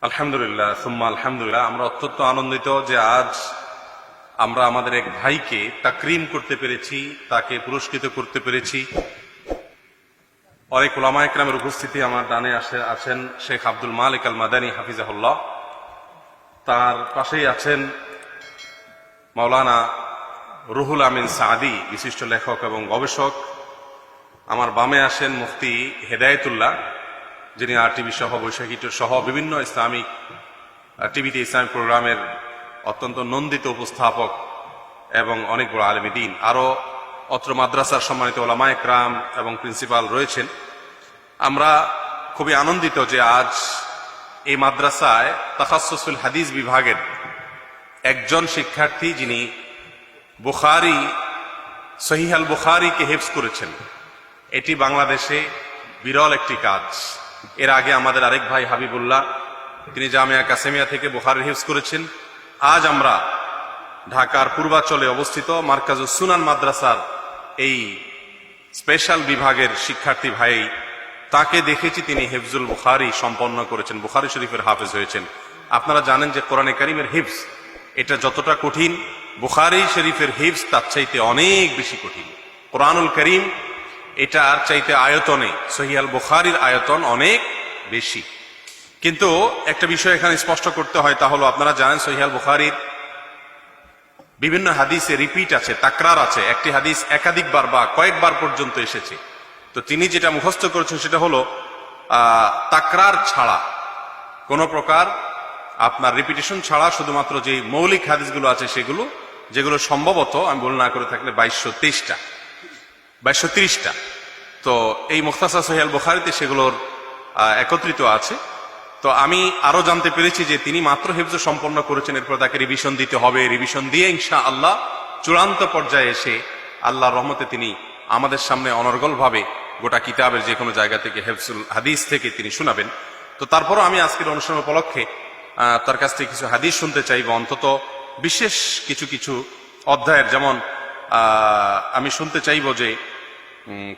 আলহামদুলিল্লাহ সুম্মা আলহামদুলিল্লাহ। আমরা অত্যন্ত আনন্দিত যে আজ আমরা আমাদের এক ভাইকে তাকরিম করতে পেরেছি, তাকে পুরস্কৃত করতে পেরেছি। অনেক উলামা ইকরামের উপস্থিতি। আমার ডানে আছেন শেখ আব্দুল মালিক আল মাদানী হাফিজাহুল্লাহ, তার পাশেই আছেন মাওলানা রুহুল আমিন সাদি, বিশিষ্ট লেখক এবং গবেষক। আমার বামে আসেন মুফতি হেদায়েতুল্লাহ, যিনি RTV সহ বৈশাখী সহ বিভিন্ন ইসলামিক টিভিতে ইসলামিক প্রোগ্রামের অত্যন্ত নন্দিত উপস্থাপক এবং অনেক বড় আলেমী দ্বীন। আরো অত্র মাদ্রাসার সম্মানিত ওলামা ইকরাম এবং প্রিন্সিপাল রয়েছেন। আমরা খুবই আনন্দিত যে আজ এই মাদ্রাসায় তাখাসসুসুল হাদিস বিভাগের একজন শিক্ষার্থী, যিনি বুখারী, সহিহ আল বুখারীকে হিফজ করেছেন। এটি বাংলাদেশে বিরল একটি কাজ। এর আগে আমাদের আরেক ভাই হাবিবুল্লাহ, তিনি জামিয়া কাসেমিয়া থেকে বুখারী হিফজ করেছেন। আজ আমরা ঢাকার পূর্বাঞ্চলে অবস্থিত মারকাজুস সুনান মাদ্রাসার এই স্পেশাল বিভাগের শিক্ষার্থী ভাই, তাকে দেখেছি তিনি হিফজুল বুখারী সম্পন্ন করেছেন, বুখারী শরীফের হাফেজ হয়েছেন। আপনারা জানেন যে কোরআনে কারীমের হিফজ এটা যতটা কঠিন, বুখারী শরীফের হিফজ তার চাইতে অনেক বেশি কঠিন। কোরআনুল কারীম এটা আর চাইতে আয়তনে সহিহ আল বুখারীর আয়তন অনেক বেশি। কিন্তু একটা বিষয় এখানে স্পষ্ট করতে হয়, তা হলো আপনারা জানেন সহিহ আল বুখারীর বিভিন্ন হাদিসে রিপিট আছে, তাকরার আছে। একটি হাদিস একাধিকবার বা কয়েকবার পর্যন্ত এসেছে। তো তিনি যেটা মুখস্থ করেছেন সেটা হলো তাকরার ছাড়া, কোন প্রকার আপনার রিপিটেশন ছাড়া, শুধুমাত্র যে মৌলিক হাদিসগুলো আছে সেগুলো, যেগুলো সম্ভবত আমি ভুল না করে থাকলে 2230টা। তো এই মুখতাসার সহিহ আল বুখারীতে সেগুলোর একত্রিত আছে। তো আমি আরো জানতে পেরেছি যে তিনি মাত্র হিফজ সম্পন্ন করেছেন, এরপর তাকে রিভিশন দিতে হবে। রিভিশন দিয়ে ইনশাআল্লাহ চূড়ান্ত পর্যায়ে এসে আল্লাহর রহমতে তিনি আমাদের সামনে অনর্গল ভাবে গোটা কিতাবের যে কোনো জায়গা থেকে হিফজুল হাদিস থেকে তিনি শোনাবেন। তো তারপরও আমি আজকের অনুষ্ঠান উপলক্ষে তার কাছ থেকে কিছু হাদিস শুনতে চাইব, অন্তত বিশেষ কিছু কিছু অধ্যায়ের। যেমন আমি শুনতে চাইব যে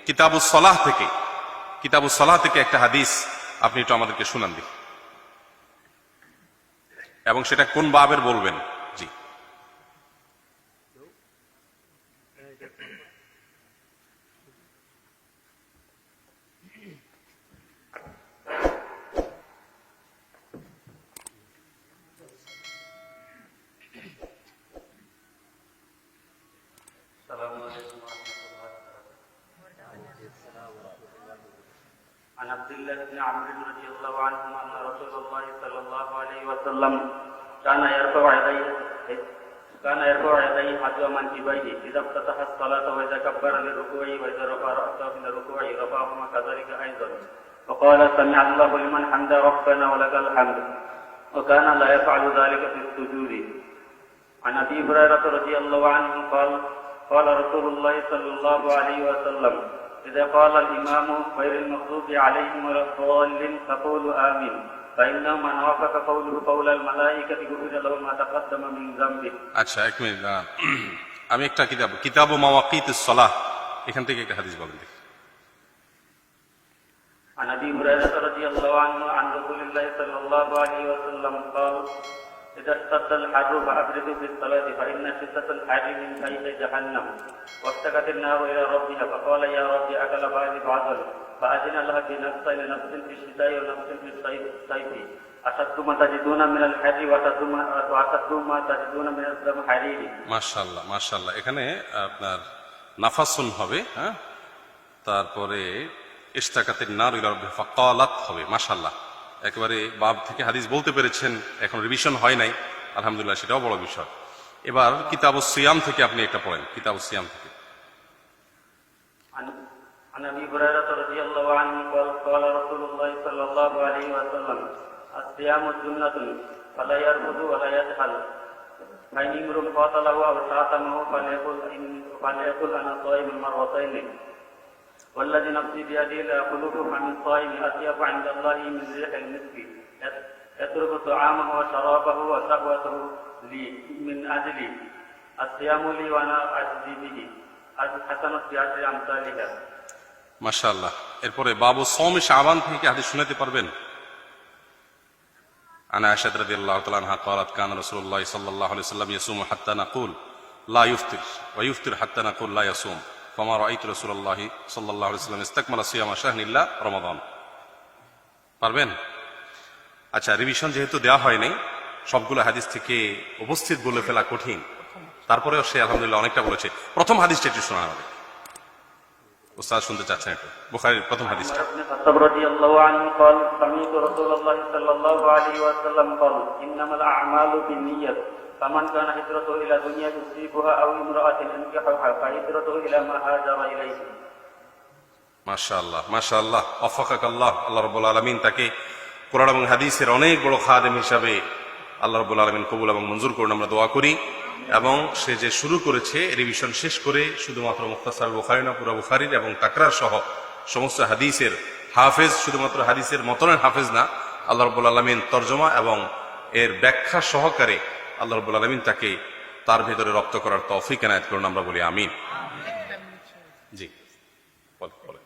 কিতাবুস সালাহ থেকে একটা হাদিস আপনি একটু আমাদেরকে শুনান দিন, এবং সেটা কোন বাবের বলবেন। জি, عن عبد الله بن عمرو رضي الله عنهما أن رسول الله صلى الله عليه وسلم كان يرفع يديه حذو منكبيه إذا افتتح الصلاة وإذا كبر للركوع وإذا رفع رأسه من الركوع رفعهما كذلك أيضا، وقال سمع الله لمن حمده ربنا ولك الحمد، وكان لا يفعل ذلك في السجود. عن أبي هريرة رضي الله عنه قال رسول الله صلى الله عليه وسلم إذا قال الإمام غير المغضوب عليهم ولا الضالين فقولوا آمين، فإنه من وافق قوله قول الملائكة غفر له ما تقدم من ذنبه. আচ্ছা, এক মিনিট। আমি একটা কিতাব মাওয়াকিতুস সালাহ, এখান থেকে একটা হাদিস বলেন দেখি। عن أبي هريرة رضي الله عنه عن رسول الله صلى الله عليه وسلم قال إذا اشتد الحر فأبردوا في الصلاة فإن شدة الحر من فيح جهنم، واشتكت النار إلى ربها فقال يا ربي أكل بعضي بعضا، فأذن لها بنفس لنفس في الشتاء ونفس في الصيف، أشد ما تجدون من الحر وأشد ما تجدون من الزمهرير. মাশাআল্লাহ মাশাআল্লাহ। এখানে আপনার নাফাসুন হবে, হ্যাঁ, তারপরে ইশতাকাতিন নার ইলা রাব্বিহা ফাকালাত হবে। মাশাআল্লাহ, একেবারে বাব থেকে হাদিস বলতে পেরেছেন, এখন রিভিশন হয় নাই, আলহামদুলিল্লাহ, সেটাও বড় বিষয়। এবার কিতাবুস সিয়াম থেকে আপনি একটা পড়েন, কিতাবুস সিয়াম থেকে। عن أبي هريرة رضي الله عنه قال رسول الله صلى الله عليه وسلم الصيام جنة فلا يرفض ولا يجهل، فإن امرؤ قاتله أو شاتمه فليقل أنا صائم مرتين، والذي نفسي بيده ليخلق فم الصائم أطيب عند الله من ريح المسك، يترك طعامه وشرابه وشهوته لي من أجلي، الصيام لي وأنا أجزي به، الحسنة بعشر أمثالها. মাশাআল্লাহ। এরপরে বাবু সওম শাবান থেকে হাদিস শোনাতে পারবেন? عن عائشة رضي الله تعالى عنها قالت كان رسول الله صلى الله عليه وسلم يصوم حتى نقول لا يفطر ويفطر حتى نقول لا يصوم فما رأيت رسول الله صلى الله عليه وسلم استكمل صيام شهر إلا رمضان পারবেন? আচ্ছা, রিভিশন যেহেতু দেওয়া হয়নি, সবগুলো হাদিস থেকে উপস্থিত বলে ফেলা কঠিন, তারপরেও সে আলহামদুলিল্লাহ অনেকটা বলেছে। প্রথম হাদিসটা একটু শোনা আমাদের, উস্তাদ শুনতে চাচ্ছেন একটু বুখারীর প্রথম হাদিসটা। ابن الخطاب رضي الله عنه قال سمعت رسول الله صلى الله عليه وسلم قال انما الاعمال بالنيات فمن كان هجرته الى دنيا يصيبها او امراه ينكحها فهجرته الى ما هاجر اليه। মাশাআল্লাহ মাশাআল্লাহ, ওয়াফাকাকাল্লাহ। আল্লাহ রাব্বুল আলামিন তাকে কোরআন এবং হাদিসের অনেক বড় খাদেম হিসাবে আল্লাহ রাব্বুল আলামিন কবুল এবং মঞ্জুর করুন, আমরা দোয়া করি। এবং সে যে শুরু করেছে রিভিশন শেষ করে শুধুমাত্র মুখতাসার বুখারী না, পুরো বুখারীর এবং তাকরার সহ সমস্ত হাদিসের হাফেজ, শুধুমাত্র হাদিসের মতনের হাফেজ না, আল্লাহ রাব্বুল আলামিন তরজমা এবং এর ব্যাখ্যা সহকারে আল্লাহ রাব্বুল আলামিন তাকে তার ভিতরে রপ্ত করার তৌফিক এনায়েত করুন, আমরা বলি আমিন। জি বলেন।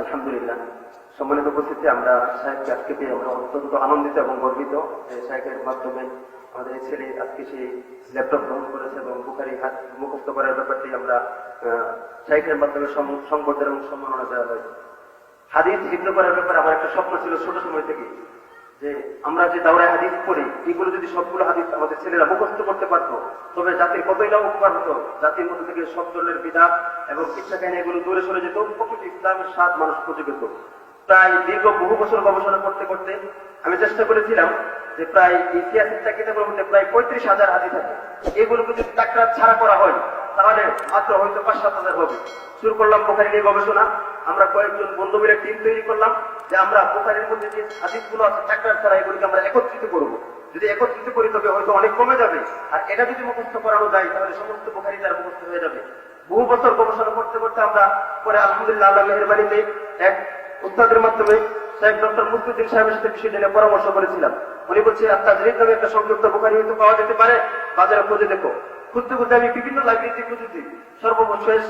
আলহামদুলিল্লাহ, সম্মানিত উপস্থিতি, আমরা সাহেবকে আজকে পেয়ে আমরা অত্যন্ত আনন্দিত এবং গর্বিত যে সাহেবের মাধ্যমে আমাদের এই ছেলে আজকে সেই ল্যাপটপ গ্রহণ করেছে এবং বুখারী মুখস্থ করার ব্যাপারটি আমরা সাহেবের মাধ্যমে সংবর্ধনা এবং সম্মাননা দেওয়া হয়েছে। হাদিস হিফজ করার ব্যাপারে আমার একটা স্বপ্ন ছিল ছোট সময় থেকে, যে আমরা যে দাওরায় হাদিস পড়ি, এগুলো যদি সবগুলো হাদিস আমাদের ছেলেরা মুখস্থ করতে পারতো, তবে জাতির কতই না উপকার হতো। জাতির মধ্যে থেকে সব ধরনের বিধান এবং শিক্ষা জ্ঞান এগুলো দূরে সরে যেত, প্রকৃত ইসলামের স্বাদ মানুষ খুঁজে পেত। প্রায় দীর্ঘ বহু বছর গবেষণা করতে করতে আমি চেষ্টা করেছিলাম যে প্রায় ইতিহাসের কিতাবের মধ্যে প্রায় 35,000 হাদিস আছে, এগুলোকে যদি তাকরার ছাড়া করা হয় তাহলে মাত্র হয়তো 5-7,000 হবে। শুরু করলাম বুখারী নিয়ে গবেষণা। আমরা কয়েকজন বন্ধু মিলে টিম তৈরি করলাম যে আমরা বুখারীর মধ্যে যে হাদিসগুলো আছে তাকরার ছাড়া, এগুলিকে আমরা একত্রিত করব। যদি একত্রিত করি তবে হয়তো অনেক কমে যাবে, আর এটা যদি মুখস্থ করানো যায় তাহলে সমস্ত বুখারী তার মুখস্থ হয়ে যাবে। বহু বছর গবেষণা করতে করতে আমরা পরে আলহামদুলিল্লাহ আল্লাহর মেহেরবানিতে এক উস্তাদের মাধ্যমে শেখ ডক্টর মুফতিউদ্দিন সাহেবের সাথে বিষয়টা নিয়ে পরামর্শ করেছিলাম। উনি বলছে আত-তাজরিদ নামে একটা সংক্ষিপ্ত বুখারী হয়তো পাওয়া যেতে পারে, বাজারে খুঁজে দেখো। খুঁজতে খুঁজতে আমি বিভিন্ন লাইব্রেরিতে খুঁজেছি, সর্বশেষ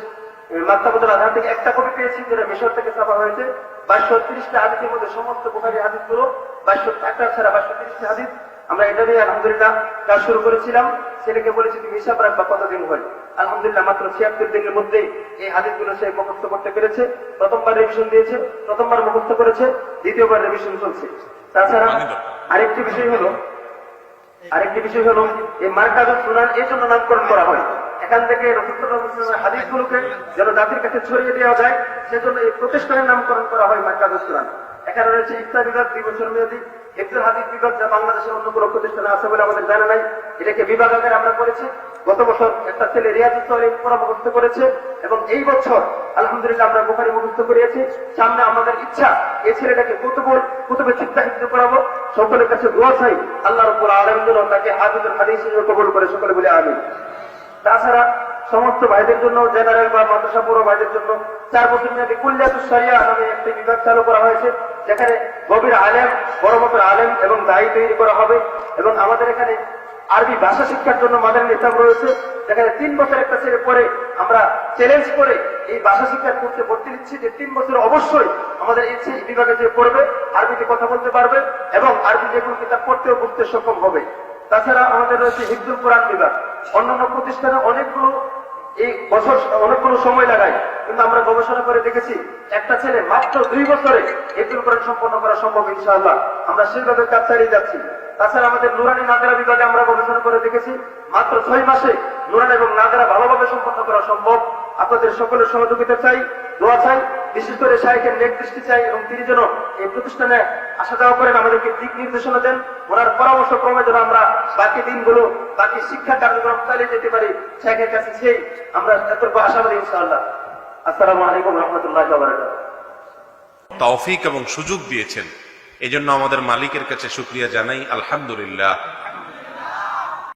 মাকতাবাতুল আজহার থেকে একটা কপি পেয়েছি, যেটা মিশর থেকে ছাপা হয়েছে। 2230টা হাদিসের মধ্যে সমস্ত বুখারী হাদিসগুলো 2200 ছাড়া 2230টা হাদিস। আমরা এটা নিয়ে আলহামদুলিল্লাহ কাজ শুরু করেছিলাম। ছেলেকে বলেছি তুমি হিসাব রাখবা কতদিন হয়। আলহামদুলিল্লাহ মাত্র 76 দিনের মধ্যে এই হাদিসগুলো সে মুখস্থ করতে পেরেছে। প্রথমবার রিভিশন দিয়েছে, প্রথমবার মুখস্থ করেছে, দ্বিতীয়বার রিভিশন চলছে। তাছাড়া আরেকটি বিষয় হলো এই মারকাজুস সুনান এই জন্য নামকরণ করা হয়, এখান থেকে রাসূলুল্লাহ হাদিসগুলোকে যেন জাতির কাছে ছড়িয়ে দেওয়া যায়, সেজন্য এই প্রতিষ্ঠানের নামকরণ করা হয় মারকাজুস সুনান। এখানে রয়েছে ইফতা বিভাগ 2 বছর মেয়াদী, হিফজুল হাদিস বিভাগ, যা বাংলাদেশের অন্য কোনো প্রতিষ্ঠানে আছে বলে আমাদের জানা নাই। এটাকে বিভাগ আকারে আমরা করেছি। গত বছর একটা ছেলে রিয়াজুস সালিহিন পড়া মুখস্থ করেছে এবং এই বছর আলহামদুলিল্লাহ আমরা বুখারী মুখস্থ করিয়েছি। সামনে আমাদের ইচ্ছা এই ছেলেটাকে কুতুবে সিত্তা হিফজ করাবো। সকলের কাছে দোয়া চাই আল্লাহ রাব্বুল আলামিন যেন তাকে হাফিজুল হাদিস হিসেবে কবুল করে, সকলে বলে আমিন। তাছাড়া সমস্ত ভাইদের জন্য, জেনারেল বা মাদ্রাসা পড়ো ভাইদের জন্য 4 বছর মেয়াদী কুল্লিয়াতুস শরিয়া নামে একটি বিভাগ চালু করা হয়েছে, যেখানে গভীর আলেম, বড় মাপের আলেম এবং দায়ী তৈরি করা হবে। এবং আমাদের এখানে আরবি ভাষা শিক্ষার জন্য মাদানী নিসাব রয়েছে, যেখানে 3 বছর একটা ছেলে পরে আমরা চ্যালেঞ্জ করে এই ভাষা শিক্ষার কোর্সে ভর্তি নিচ্ছি যে 3 বছর অবশ্যই আমাদের এই বিভাগে যে পড়বে আরবিতে কথা বলতে পারবে এবং আরবি যে কোনো কিতাব পড়তেও বুঝতে সক্ষম হবে। তাছাড়া আমাদের রয়েছে হিফজুল কোরআন বিভাগ। অন্যান্য প্রতিষ্ঠানে অনেকগুলো সময় লাগায়, কিন্তু আমরা গবেষণা করে দেখেছি একটা ছেলে মাত্র 2 বছরে হিফজুল কোরআন সম্পন্ন করা সম্ভব ইনশাআল্লাহ। আমরা সেইভাবে কাজ চালিয়ে যাচ্ছি। তাছাড়া আমাদের নুরানি নাযরা বিভাগে আমরা গবেষণা করে দেখেছি মাত্র 6 মাসে নুরানি এবং নাযরা ভালোভাবে সম্পন্ন করা সম্ভব। আপনাদের সকলের সহযোগিতা চাই, দোয়া চাই, বিশেষ করে শাইখের নেক দৃষ্টি চাই এবং তিনি যেন এই প্রতিষ্ঠানে আসা যাওয়া করেন, আমাদেরকে দিক নির্দেশনা দেন। ওনার পরামর্শ ক্রমে যেন আমরা বাকি দিনগুলো, বাকি শিক্ষা কার্যক্রম চালিয়ে যেতে পারি, শাইখের কাছে সেই আমরা এতটুকু আশাবাদী ইনশাআল্লাহ। আসসালামু আলাইকুম ওয়া রাহমাতুল্লাহি ওয়া বারাকাতুহু। তৌফিক এবং সুযোগ দিয়েছেন, এজন্য আমাদের মালিকের কাছে শুকরিয়া জানাই, আলহামদুলিল্লাহ।